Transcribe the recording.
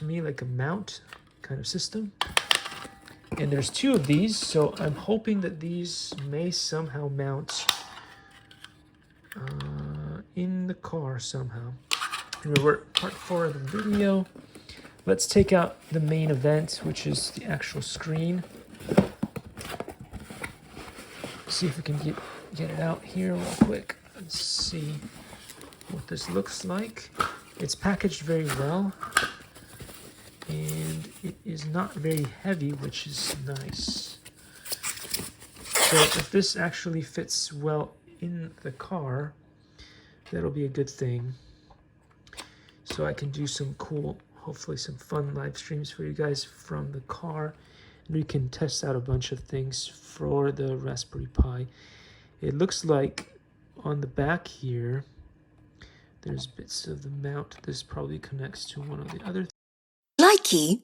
to me like a mount kind of system. And there's 2 of these, so I'm hoping that these may somehow mount in the car somehow. And we're part 4 of the video. Let's take out the main event, which is the actual screen. See if we can get it out here real quick. Let's see what this looks like. It's packaged very well, and it is not very heavy, which is nice. So if this actually fits well in the car, that'll be a good thing. So I can do some cool, hopefully some fun live streams for you guys from the car. And we can test out a bunch of things for the Raspberry Pi. It looks like on the back here, there's bits of the mount. This probably connects to one of the other. Likey.